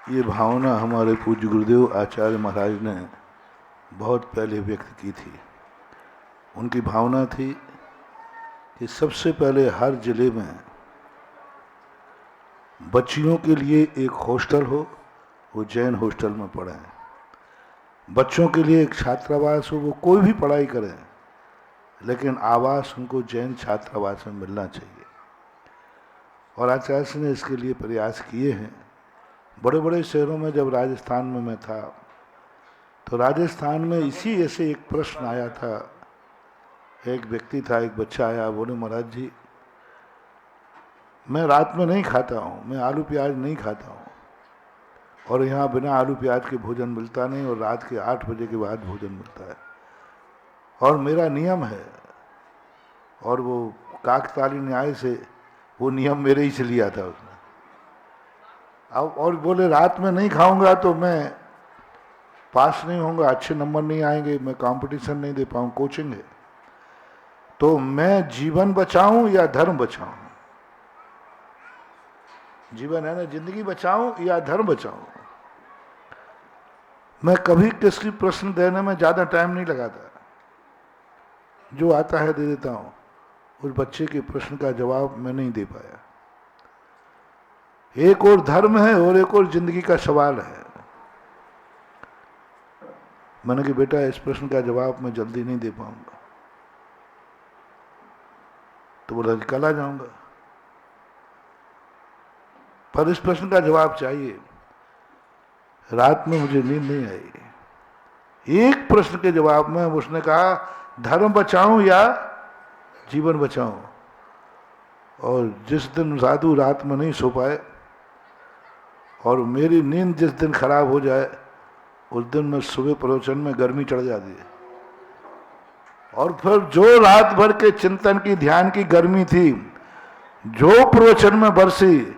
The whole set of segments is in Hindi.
ये भावना हमारे पूज्य गुरुदेव आचार्य महाराज ने बहुत पहले व्यक्त की थी। उनकी भावना थी कि सबसे पहले हर जिले में बच्चियों के लिए एक हॉस्टल हो, वो जैन हॉस्टल में पढ़ें। बच्चों के लिए एक छात्रावास हो, वो कोई भी पढ़ाई करें, लेकिन आवास उनको जैन छात्रावास में मिलना चाहिए। और आचार्य जी ने इसके लिए प्रयास किए हैं। बड़े बड़े शहरों में, जब राजस्थान में मैं था, तो राजस्थान में इसी ऐसे एक प्रश्न आया था। एक व्यक्ति था, एक बच्चा आया, बोले महाराज जी मैं रात में नहीं खाता हूँ, मैं आलू प्याज नहीं खाता हूँ, और यहाँ बिना आलू प्याज के भोजन मिलता नहीं, और रात के 8 बजे के बाद भोजन मिलता है, और मेरा नियम है। और वो काकताली न्याय से वो नियम मेरे ही से लिया था उसने। अब और बोले रात में नहीं खाऊंगा तो मैं पास नहीं होऊंगा, अच्छे नंबर नहीं आएंगे, मैं कंपटीशन नहीं दे पाऊँ, कोचिंग है। तो मैं जीवन बचाऊं या धर्म बचाऊं? जीवन है ना, जिंदगी बचाऊं या धर्म बचाऊं? मैं कभी किसी प्रश्न देने में ज्यादा टाइम नहीं लगाता, जो आता है दे देता हूं। उस बच्चे के प्रश्न का जवाब मैं नहीं दे पाया। एक और धर्म है और एक और जिंदगी का सवाल है। मैंने कहा बेटा इस प्रश्न का जवाब मैं जल्दी नहीं दे पाऊंगा। तो बोला कल आ जाऊंगा, पर इस प्रश्न का जवाब चाहिए। रात में मुझे नींद नहीं आई। एक प्रश्न के जवाब में उसने कहा धर्म बचाऊं या जीवन बचाऊं। और जिस दिन साधु रात में नहीं सो पाए और मेरी नींद जिस दिन खराब हो जाए, उस दिन मैं सुबह प्रवचन में गर्मी चढ़ जाती है। और फिर जो रात भर के चिंतन की, ध्यान की गर्मी थी, जो प्रवचन में बरसी,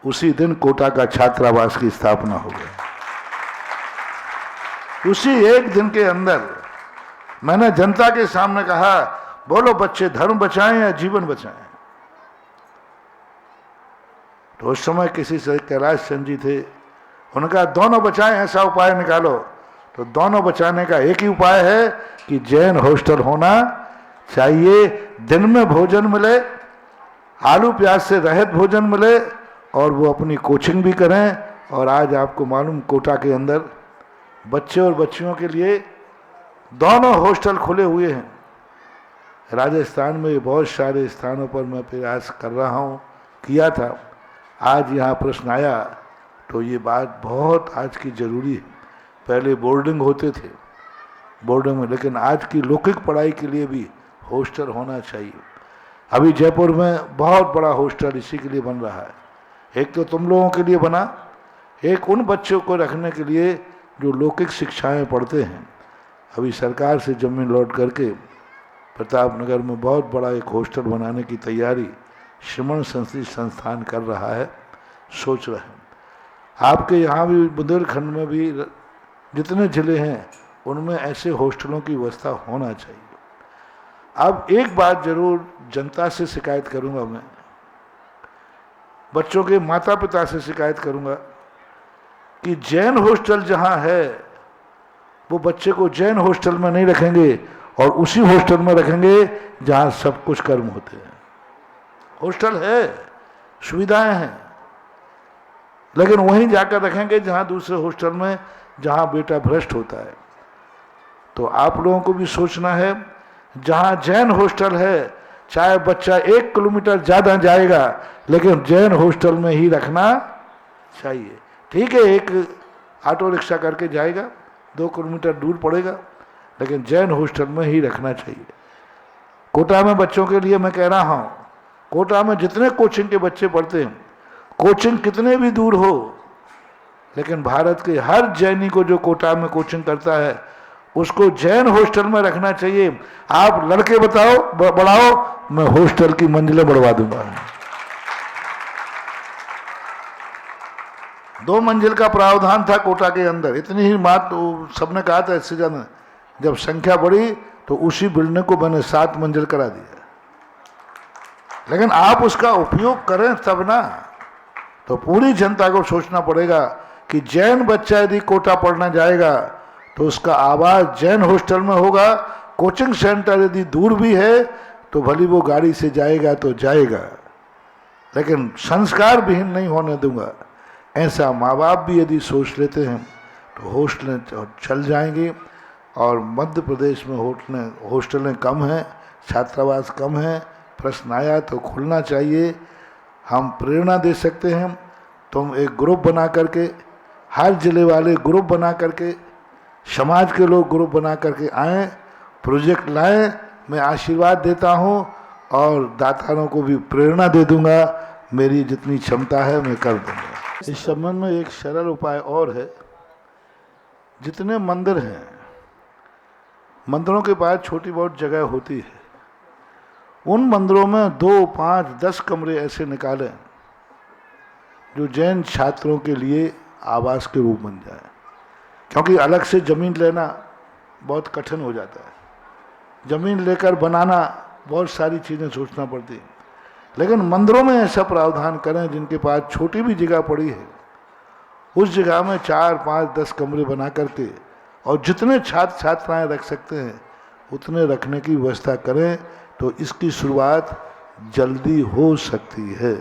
उसी दिन कोटा का छात्रावास की स्थापना हो गई। उसी एक दिन के अंदर मैंने जनता के सामने कहा, बोलो बच्चे धर्म बचाएं या जीवन बचाएं? तो उस समय किसी से कैलाश चंद जी थे, उन्होंने कहा दोनों बचाएं, ऐसा उपाय निकालो। तो दोनों बचाने का एक ही उपाय है कि जैन हॉस्टल होना चाहिए, दिन में भोजन मिले, आलू प्याज से रहित भोजन मिले, और वो अपनी कोचिंग भी करें। और आज आपको मालूम कोटा के अंदर बच्चे और बच्चियों के लिए दोनों हॉस्टल खुले हुए हैं। राजस्थान में बहुत सारे स्थानों पर मैं प्रयास कर रहा हूँ, किया था। आज यहाँ प्रश्न आया तो ये बात बहुत आज की जरूरी है। पहले बोर्डिंग होते थे, बोर्डिंग में, लेकिन आज की लौकिक पढ़ाई के लिए भी हॉस्टल होना चाहिए। अभी जयपुर में बहुत बड़ा हॉस्टल इसी के लिए बन रहा है। एक तो तुम लोगों के लिए बना, एक उन बच्चों को रखने के लिए जो लौकिक शिक्षाएं पढ़ते हैं। अभी सरकार से जमीन लौट करके प्रतापनगर में बहुत बड़ा एक हॉस्टल बनाने की तैयारी श्रमण संस्कृति संस्थान कर रहा है, सोच रहे हैं। आपके यहाँ भी बुंदेलखंड में भी जितने जिले हैं उनमें ऐसे हॉस्टलों की व्यवस्था होना चाहिए। अब एक बात जरूर जनता से शिकायत करूंगा, मैं बच्चों के माता पिता से शिकायत करूंगा कि जैन हॉस्टल जहां है वो बच्चे को जैन हॉस्टल में नहीं रखेंगे और उसी हॉस्टल में रखेंगे जहां सब कुछ कर्म होते हैं। हॉस्टल है, सुविधाएं हैं, लेकिन वहीं जाकर रखेंगे जहां दूसरे हॉस्टल में जहां बेटा भ्रष्ट होता है। तो आप लोगों को भी सोचना है, जहां जैन हॉस्टल है चाहे बच्चा 1 किलोमीटर ज्यादा जाएगा, लेकिन जैन हॉस्टल में ही रखना चाहिए। ठीक है, एक ऑटो रिक्शा करके जाएगा, 2 किलोमीटर दूर पड़ेगा, लेकिन जैन हॉस्टल में ही रखना चाहिए। कोटा में बच्चों के लिए मैं कह रहा हूँ, कोटा में जितने कोचिंग के बच्चे पढ़ते हैं, कोचिंग कितने भी दूर हो, लेकिन भारत के हर जैनी को जो कोटा में कोचिंग करता है उसको जैन हॉस्टल में रखना चाहिए। आप लड़के बताओ, बढ़ाओ, मैं हॉस्टल की मंजिलें बढ़वा दूंगा। 2 मंजिल का प्रावधान था कोटा के अंदर, इतनी ही बात सबने कहा था। इससे ज्यादा जब संख्या बढ़ी तो उसी बिल्डिंग को मैंने 7 मंजिल करा दिया। लेकिन आप उसका उपयोग करें तब ना। तो पूरी जनता को सोचना पड़ेगा कि जैन बच्चा यदि कोटा पढ़ना जाएगा तो उसका आवास जैन हॉस्टल में होगा। कोचिंग सेंटर यदि दूर भी है तो भली वो गाड़ी से जाएगा तो जाएगा, लेकिन संस्कार विहीन नहीं होने दूंगा। ऐसा माँ बाप भी यदि सोच लेते हैं तो हॉस्टलें चल जाएंगी। और मध्य प्रदेश में हॉस्टलें कम हैं, छात्रावास कम हैं। प्रश्न आया तो खुलना चाहिए। हम प्रेरणा दे सकते हैं। तुम एक ग्रुप बना करके, हर जिले वाले ग्रुप बना करके, समाज के लोग ग्रुप बना करके आएँ, प्रोजेक्ट लाएं। मैं आशीर्वाद देता हूं और दातारों को भी प्रेरणा दे दूंगा। मेरी जितनी क्षमता है मैं कर दूंगा। इस संबंध में एक सरल उपाय और है। जितने मंदिर हैं, मंदिरों के पास छोटी बहुत जगह होती है, उन मंदिरों में 2, 5, 10 कमरे ऐसे निकालें जो जैन छात्रों के लिए आवास के रूप बन जाए, क्योंकि अलग से ज़मीन लेना बहुत कठिन हो जाता है। ज़मीन लेकर बनाना बहुत सारी चीज़ें सोचना पड़ती है। लेकिन मंदिरों में ऐसा प्रावधान करें जिनके पास छोटी भी जगह पड़ी है, उस जगह में 4, 5, 10 कमरे बना करके और जितने छात्र छात्राएं रख सकते हैं उतने रखने की व्यवस्था करें, तो इसकी शुरुआत जल्दी हो सकती है।